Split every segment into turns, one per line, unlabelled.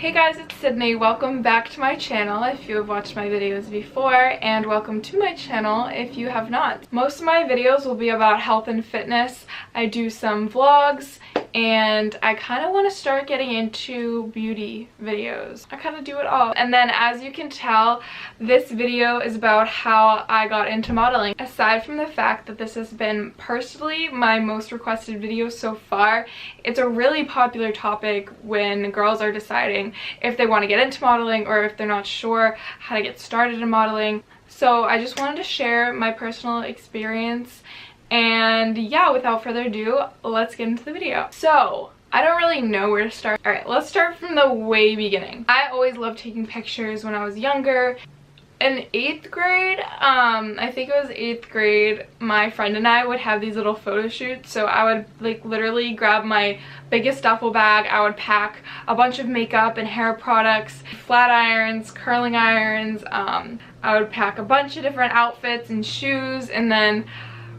Hey guys, it's Sydney. Welcome back to my channel if you have watched my videos before, and welcome to my channel if you have not. Most of my videos will be about health and fitness. I do some vlogs, and I kind of want to start getting into beauty videos. I kind of do it all. And then as you can tell, this video is about how I got into modeling. Aside from the fact that this has been personally my most requested video so far, it's a really popular topic when girls are deciding if they want to get into modeling or if they're not sure how to get started in modeling. So I just wanted to share my personal experience. And yeah, without further ado, let's get into the video. So, I don't really know where to start. Alright, let's start from the way beginning. I always loved taking pictures when I was younger. In 8th grade, I think it was 8th grade, my friend and I would have these little photo shoots. So I would like literally grab my biggest duffel bag, I would pack a bunch of makeup and hair products, flat irons, curling irons, I would pack a bunch of different outfits and shoes, and then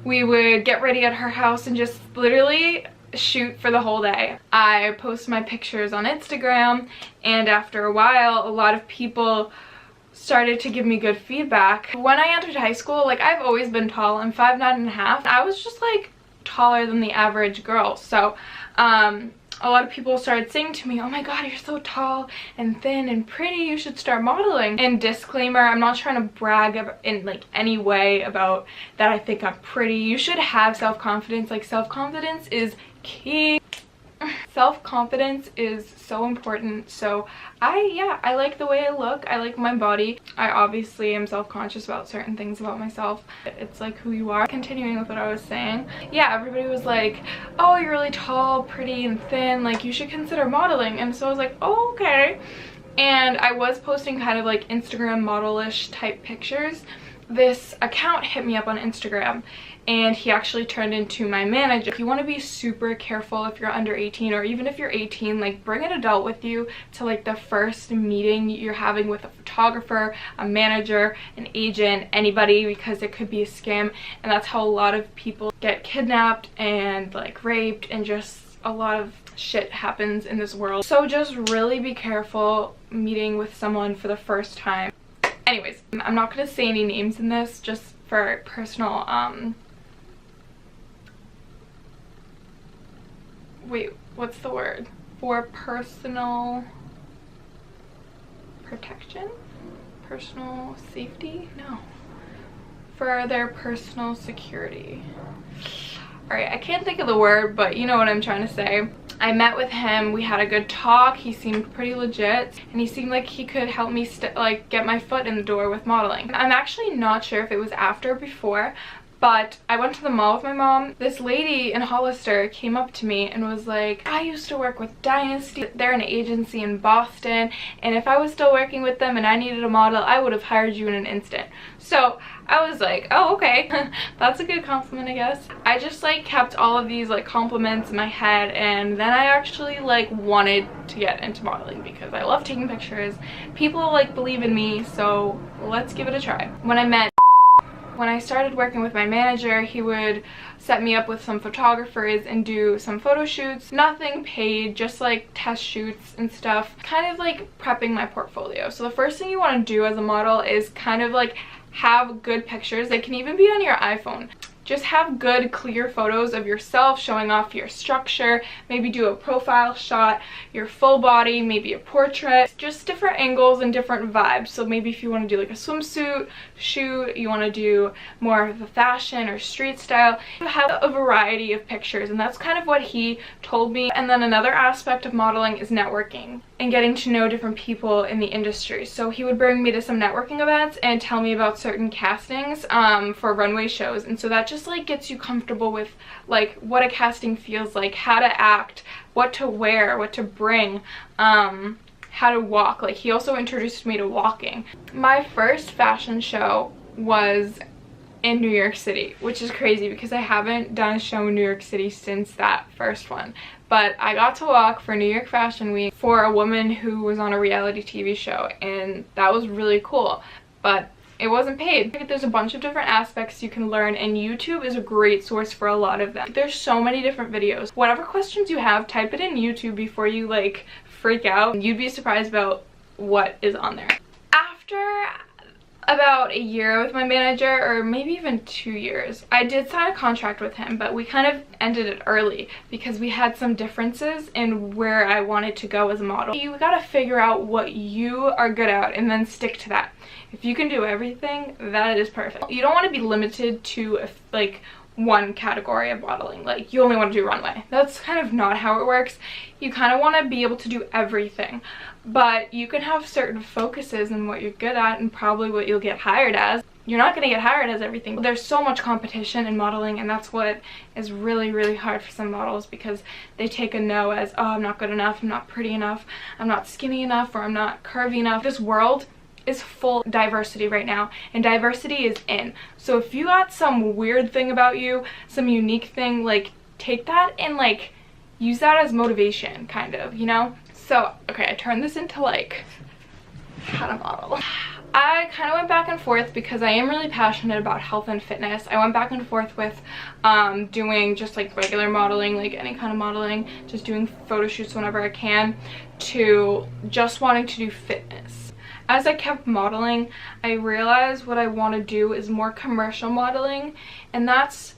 we would get ready at her house and just literally shoot for the whole day. I post my pictures on Instagram, and after a while, a lot of people started to give me good feedback. When I entered high school, like, I've always been tall. I'm 5'9½". I was just like taller than the average girl. So a lot of people started saying to me, oh my god, you're so tall and thin and pretty, you should start modeling. And disclaimer, I'm not trying to brag in like any way about that I think I'm pretty. You should have self-confidence. Like, self-confidence is key. Self-confidence is so important. So I like the way I look. I like my body. I obviously am self-conscious about certain things about myself. It's like who you are. Continuing with what I was saying, yeah, everybody was like, oh, you're really tall, pretty, and thin, like you should consider modeling. And so I was like, oh, okay. And I was posting kind of like Instagram model-ish type pictures. This account hit me up on Instagram, and he actually turned into my manager. You want to be super careful if you're under 18, or even if you're 18, like, bring an adult with you to like the first meeting you're having with a photographer, a manager, an agent, anybody, because it could be a scam. And that's how a lot of people get kidnapped and like raped, and just a lot of shit happens in this world. So just really be careful meeting with someone for the first time. Anyways, I'm not gonna say any names in this, just for personal wait, what's the word? For personal protection? Personal safety? No. For their personal security. Alright, I can't think of the word, but you know what I'm trying to say. I met with him, we had a good talk, he seemed pretty legit, and he seemed like he could help me like get my foot in the door with modeling. I'm actually not sure if it was after or before, but I went to the mall with my mom. This lady in Hollister came up to me and was like, I used to work with Dynasty. They're an agency in Boston, and if I was still working with them and I needed a model, I would have hired you in an instant. So I was like, oh, okay. That's a good compliment, I guess. I just like kept all of these like compliments in my head, and then I actually like wanted to get into modeling because I love taking pictures. People like believe in me, so let's give it a try. When I started working with my manager, he would set me up with some photographers and do some photo shoots. Nothing paid, just like test shoots and stuff. Kind of like prepping my portfolio. So the first thing you want to do as a model is kind of like have good pictures. They can even be on your iPhone. Just have good, clear photos of yourself showing off your structure. Maybe do a profile shot, your full body, maybe a portrait. Just different angles and different vibes. So maybe if you want to do like a swimsuit shoot, you want to do more of a fashion or street style, you have a variety of pictures, and that's kind of what he told me. And then another aspect of modeling is networking and getting to know different people in the industry. So he would bring me to some networking events and tell me about certain castings for runway shows, and so that just like gets you comfortable with like what a casting feels like, how to act, what to wear, what to bring, how to walk. Like, he also introduced me to walking. My first fashion show was in New York City, which is crazy because I haven't done a show in New York City since that first one. But I got to walk for New York Fashion Week for a woman who was on a reality TV show, and that was really cool. But it wasn't paid. There's a bunch of different aspects you can learn, and YouTube is a great source for a lot of them. There's so many different videos. Whatever questions you have, type it in YouTube before you like freak out. You'd be surprised about what is on there. After about a year with my manager, or maybe even 2 years, I did sign a contract with him, but we kind of ended it early because we had some differences in where I wanted to go as a model. You gotta figure out what you are good at and then stick to that. If you can do everything, that is perfect. You don't want to be limited to like one category of modeling, like you only want to do runway. That's kind of not how it works. You kind of want to be able to do everything, but you can have certain focuses in what you're good at and probably what you'll get hired as. You're not going to get hired as everything. There's so much competition in modeling, and that's what is really, really hard for some models, because they take a no as, oh, I'm not good enough, I'm not pretty enough, I'm not skinny enough, or I'm not curvy enough. This world is full of diversity right now, and diversity is in. So if you got some weird thing about you, some unique thing, like take that and like use that as motivation, kind of, you know? So okay, I turned this into like how to model. I kind of went back and forth because I am really passionate about health and fitness. I went back and forth with doing just like regular modeling, like any kind of modeling, just doing photo shoots whenever I can, to just wanting to do fitness. As I kept modeling, I realized what I want to do is more commercial modeling, and that's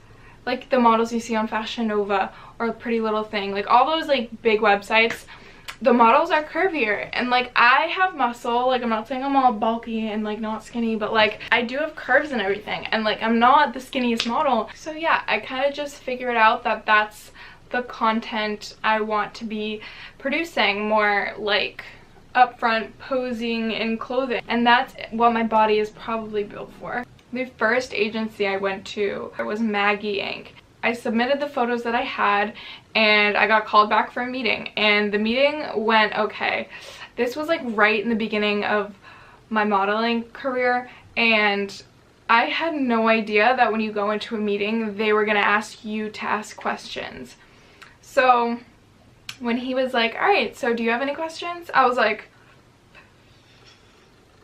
like the models you see on Fashion Nova or Pretty Little Thing, like all those like big websites. The models are curvier, and like I have muscle, like I'm not saying I'm all bulky and like not skinny, but like I do have curves and everything, and like I'm not the skinniest model. So yeah, I kind of just figured out that that's the content I want to be producing, more like upfront posing in clothing, and that's what my body is probably built for. The first agency I went to was Maggie Inc. I submitted the photos that I had, and I got called back for a meeting, and the meeting went okay. This was like right in the beginning of my modeling career, and I had no idea that when you go into a meeting they were gonna ask you to ask questions. So when he was like, all right, so do you have any questions? I was like,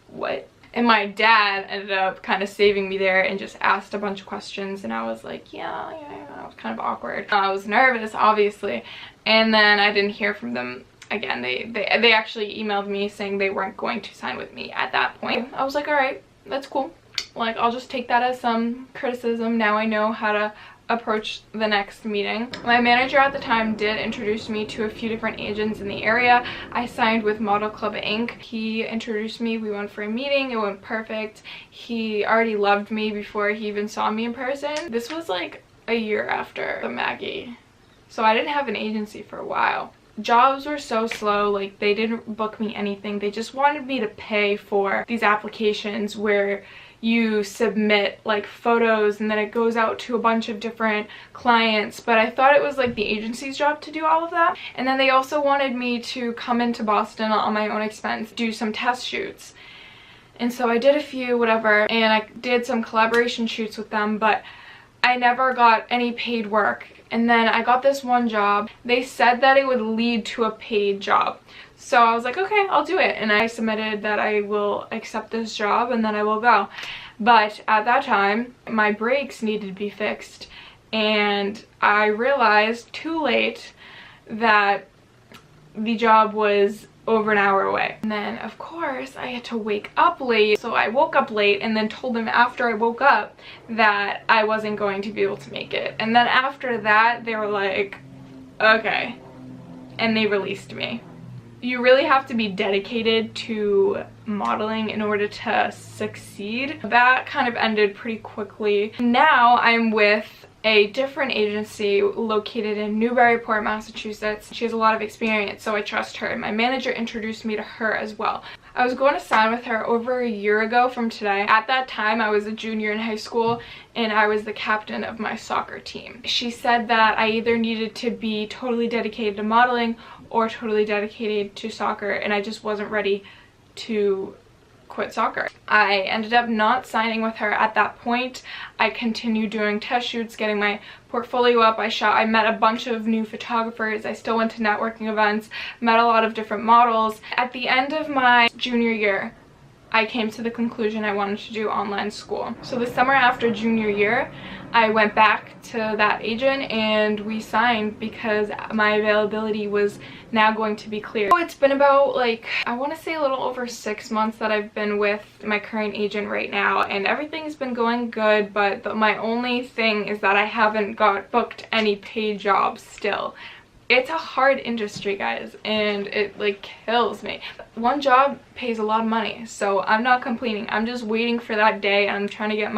what? And my dad ended up kind of saving me there and just asked a bunch of questions, and I was like, yeah, it was kind of awkward. I was nervous, obviously, and then I didn't hear from them again. They actually emailed me saying they weren't going to sign with me at that point. I was like, all right, that's cool. Like, I'll just take that as some criticism. Now I know how to approach the next meeting. My manager at the time did introduce me to a few different agents in the area. I signed with Model Club Inc. He introduced me, we went for a meeting, it went perfect. He already loved me before he even saw me in person. This was like a year after the Maggie, so I didn't have an agency for a while. Jobs were so slow, like they didn't book me anything. They just wanted me to pay for these applications where you submit like photos and then it goes out to a bunch of different clients, but I thought it was like the agency's job to do all of that. And then they also wanted me to come into Boston on my own expense, do some test shoots. And so I did a few, whatever, and I did some collaboration shoots with them, but I never got any paid work. And then I got this one job. They said that it would lead to a paid job. So I was like, okay, I'll do it. And I submitted that I will accept this job and then I will go. But at that time, my brakes needed to be fixed. And I realized too late that the job was over an hour away. And then of course I had to wake up late. So I woke up late and then told them after I woke up that I wasn't going to be able to make it. And then after that, they were like, okay. And they released me. You really have to be dedicated to modeling in order to succeed. That kind of ended pretty quickly. Now I'm with a different agency located in Newburyport, Massachusetts. She has a lot of experience, so I trust her. My manager introduced me to her as well. I was going to sign with her over a year ago from today. At that time, I was a junior in high school and I was the captain of my soccer team. She said that I either needed to be totally dedicated to modeling or totally dedicated to soccer, and I just wasn't ready to quit soccer. I ended up not signing with her at that point. I continued doing test shoots, getting my portfolio up. I met a bunch of new photographers. I still went to networking events, met a lot of different models. At the end of my junior year, I came to the conclusion I wanted to do online school. So the summer after junior year, I went back to that agent and we signed because my availability was now going to be clear. So it's been about, like, I want to say a little over 6 months that I've been with my current agent right now, and everything's been going good, but my only thing is that I haven't got booked any paid jobs still. It's a hard industry, guys, and it like kills me. One job pays a lot of money, so I'm not complaining. I'm just waiting for that day, and I'm trying to get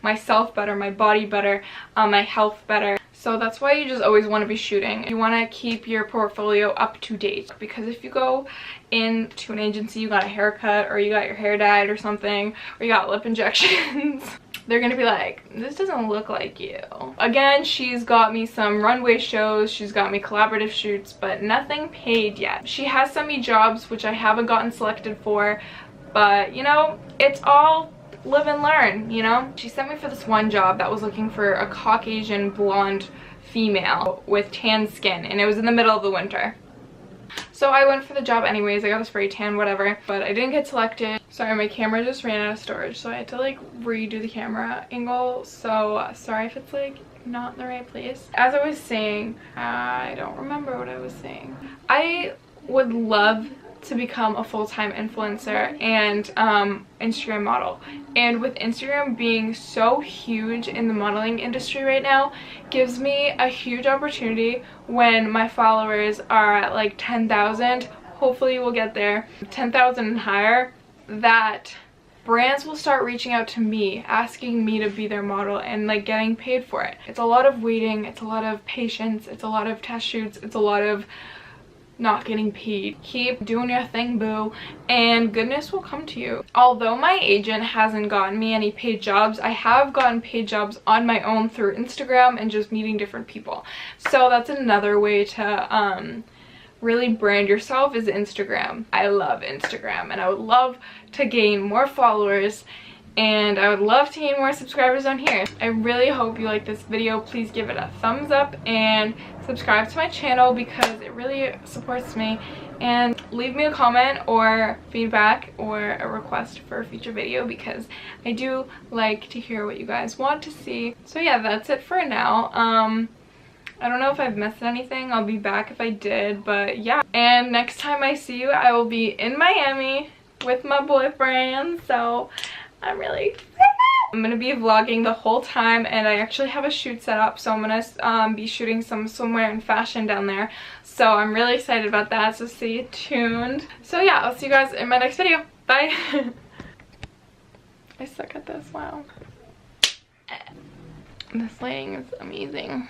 myself better, my body better, my health better. So that's why you just always want to be shooting. You want to keep your portfolio up to date, because if you go into an agency, you got a haircut or you got your hair dyed or something, or you got lip injections, they're gonna be like, this doesn't look like you. Again, she's got me some runway shows, she's got me collaborative shoots, but nothing paid yet. She has sent me jobs which I haven't gotten selected for, but you know, it's all live and learn, you know? She sent me for this one job that was looking for a Caucasian blonde female with tan skin, and it was in the middle of the winter. So I went for the job anyways. I got a spray tan, whatever, but I didn't get selected. Sorry, my camera just ran out of storage, so I had to like redo the camera angle. So sorry if it's like not in the right place. As I was saying, I don't remember what I was saying. I would love to become a full-time influencer and Instagram model, and with Instagram being so huge in the modeling industry right now, gives me a huge opportunity when my followers are at like 10,000, hopefully we'll get there, 10,000 and higher, that brands will start reaching out to me, asking me to be their model and like getting paid for it. It's a lot of waiting, it's a lot of patience, it's a lot of test shoots, it's a lot of not getting paid. Keep doing your thing, boo, and goodness will come to you. Although my agent hasn't gotten me any paid jobs, I have gotten paid jobs on my own through Instagram and just meeting different people. So that's another way to really brand yourself, is Instagram. I love Instagram, and I would love to gain more followers, and I would love to gain more subscribers on here. I really hope you like this video. Please give it a thumbs up and subscribe to my channel because it really supports me, and leave me a comment or feedback or a request for a future video because I do like to hear what you guys want to see. So yeah, that's it for now. I don't know if I've missed anything. I'll be back if I did, but yeah. And next time I see you, I will be in Miami with my boyfriend, so I'm really excited. I'm gonna be vlogging the whole time, and I actually have a shoot set up, so I'm gonna be shooting some swimwear and fashion down there. So I'm really excited about that, so stay tuned. So yeah, I'll see you guys in my next video. Bye. I suck at this, wow. This lighting is amazing.